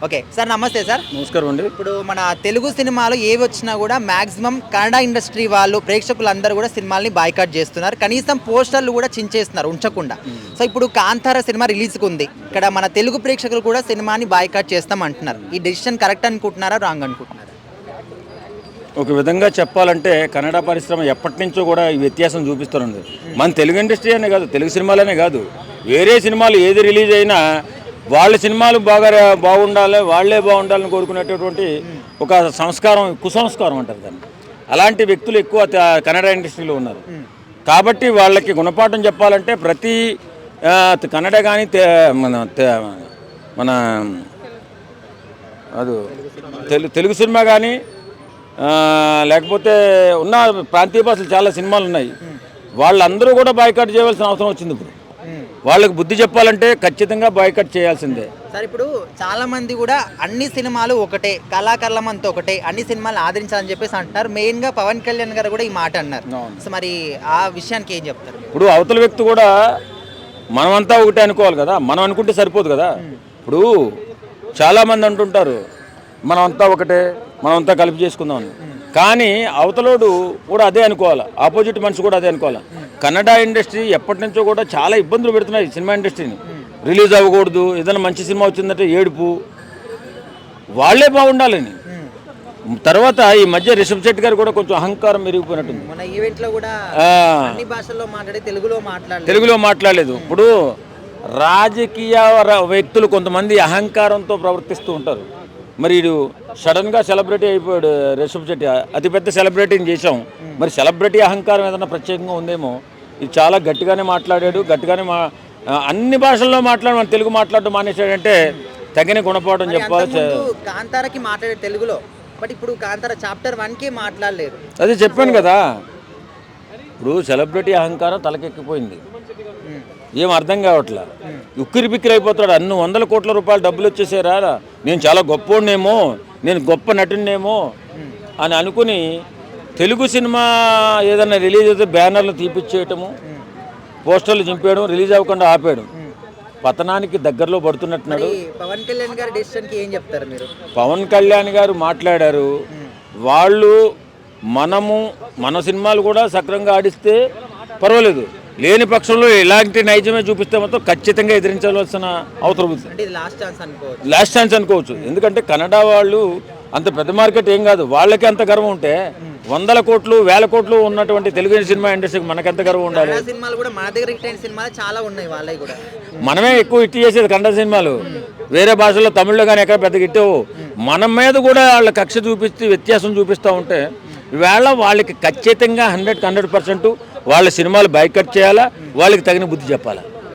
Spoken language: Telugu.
ఓకే సార్, నమస్తే సార్. నమస్కారం అండి. ఇప్పుడు మన తెలుగు సినిమాలు ఏవి వచ్చినా కూడా మాక్సిమం కన్నడ ఇండస్ట్రీ వాళ్ళు ప్రేక్షకులందరూ కూడా సినిమాల్ని బాయ్కాట్ చేస్తున్నారు. కనీసం పోస్టర్లు కూడా చించేస్తున్నారు ఉంచకుండా. సో ఇప్పుడు కాంతార సినిమా రిలీజ్కి ఉంది. ఇక్కడ మన తెలుగు ప్రేక్షకులు కూడా సినిమాని బాయ్కాట్ చేస్తాం అంటున్నారు. ఈ డెసిషన్ కరెక్ట్ అనుకుంటున్నారా, రాంగ్ అనుకుంటున్నారా? ఒక విధంగా చెప్పాలంటే కన్నడ పరిశ్రమ ఎప్పటి నుంచో కూడా ఈ వ్యత్యాసం చూపిస్తుంది. మన తెలుగు ఇండస్ట్రీ అనే కాదు, తెలుగు సినిమాలనే కాదు, వేరే సినిమాలు ఏది రిలీజ్ అయినా వాళ్ళ సినిమాలు బాగుండాలి, వాళ్ళే బాగుండాలని కోరుకునేటటువంటి ఒక సంస్కారం, కుసంస్కారం అంటారు దాన్ని. అలాంటి వ్యక్తులు ఎక్కువ కన్నడ ఇండస్ట్రీలో ఉన్నారు. కాబట్టి వాళ్ళకి గుణపాఠం చెప్పాలంటే ప్రతి కన్నడ కానీ మన అది తెలుగు సినిమా కానీ లేకపోతే ఉన్న ప్రాంతీయ భాషలు చాలా సినిమాలు ఉన్నాయి, వాళ్ళందరూ కూడా బాయ్కాట్ చేయవలసిన అవసరం వచ్చింది. ఇప్పుడు వాళ్ళకి బుద్ధి చెప్పాలంటే ఖచ్చితంగా బాయ్కాట్ చేయాల్సిందే. సార్ ఇప్పుడు చాలా మంది కూడా అన్ని సినిమాలు ఒకటే, కళాకారులమంతా ఒకటే, అన్ని సినిమాలు ఆదరించాలని చెప్పేసి అంటున్నారు. మెయిన్గా పవన్ కళ్యాణ్ గారు కూడా ఈ మాట అన్నారు. సో మరి ఆ విషయానికి ఏం చెప్తారు? ఇప్పుడు అవతల వ్యక్తి కూడా మనమంతా ఒకటే అనుకోవాలి కదా, మనం అనుకుంటే సరిపోదు కదా. ఇప్పుడు చాలామంది అంటుంటారు మనమంతా ఒకటే, మనమంతా కలిపి చేసుకుందామని. కానీ అవతలోడు కూడా అదే అనుకోవాలి, ఆపోజిట్ మనిషి కూడా అదే అనుకోవాలి. కన్నడ ఇండస్ట్రీ ఎప్పటి నుంచో కూడా చాలా ఇబ్బందులు పెడుతున్నాయి సినిమా ఇండస్ట్రీని. రిలీజ్ అవ్వకూడదు, ఏదైనా మంచి సినిమా వచ్చిందంటే ఏడుపు, వాళ్ళే బాగుండాలని. తర్వాత ఈ మధ్య రిషబ్ శెట్టి గారు కూడా కొంచెం అహంకారం మెరిగిపోయినట్టుంది. మన ఈవెంట్లో కూడా అన్ని భాషల్లో మాట్లాడి తెలుగులో మాట్లాడలేదు. ఇప్పుడు రాజకీయ వ్యక్తులు కొంతమంది అహంకారంతో ప్రవర్తిస్తూ ఉంటారు. మరి ఇడు సడన్గా సెలబ్రిటీ అయిపోయాడు రిషబ్ శెట్టి, అతిపెద్ద సెలబ్రిటీని చేశాం. మరి సెలబ్రిటీ అహంకారం ఏదైనా ప్రత్యేకంగా ఉందేమో. ఇది చాలా గట్టిగానే మాట్లాడాడు, గట్టిగానే అన్ని భాషల్లో మన తెలుగు మాట్లాడడం మానేశాడంటే తగిన గుణపాఠం చెప్పాలి. కాంతారకి మాట్లాడే తెలుగులో, బట్ ఇప్పుడు కాంతార చాప్టర్ 1కి మాట్లాడలేదు. అదే చెప్పాను కదా, ఇప్పుడు సెలబ్రిటీ అహంకారం తలకెక్కిపోయింది, ఏం అర్థం కావట్లా. ఉక్కిరి బిక్కిరి అయిపోతాడు. అన్ని 100 కోట్ల రూపాయలు డబ్బులు వచ్చేసారా, నేను చాలా గొప్పోడినేమో, నేను గొప్ప నటుడినేమో అని అనుకుని తెలుగు సినిమా ఏదైనా రిలీజ్ అయితే బ్యానర్లు తీపిచ్చేయటము, పోస్టర్లు చింపేయడం, రిలీజ్ అవ్వకుండా ఆపేయడం, పతనానికి దగ్గరలో పడుతున్నట్టున్నాడు. పవన్ కళ్యాణ్ గారి డెసిషన్కి ఏం చెప్తారు మీరు? పవన్ కళ్యాణ్ గారు మాట్లాడారు, వాళ్ళు మన సినిమాలు కూడా సక్రమంగా ఆడిస్తే పర్వాలేదు, లేని పక్షంలో ఇలాంటి నైజమే చూపిస్తే మాత్రం ఖచ్చితంగా ఎదిరించవలసిన అవసరం ఉంది. లాస్ట్ ఛాన్స్ అనుకోవచ్చు. ఎందుకంటే కన్నడ వాళ్ళు అంత పెద్ద మార్కెట్ ఏం కాదు, వాళ్ళకి అంత గర్వం ఉంటే 100 కోట్లు 1000 కోట్లు ఉన్నటువంటి తెలుగు సినిమా ఇండస్ట్రీకి మనకెంత గర్వం ఉండాలి. మనమే ఎక్కువ హిట్ చేసేది కన్నడ సినిమాలు, వేరే భాషల్లో తమిళ్లో కానీ ఎక్కడ పెద్ద హిట్. మన మీద కూడా వాళ్ళ కక్ష చూపిస్తూ వ్యత్యాసం చూపిస్తూ ఉంటే ఈవేళ వాళ్ళకి ఖచ్చితంగా 100% వాళ్ళ సినిమాలు బాయ్కాట్ చేయాలా, వాళ్ళకి తగిన బుద్ధి చెప్పాలా.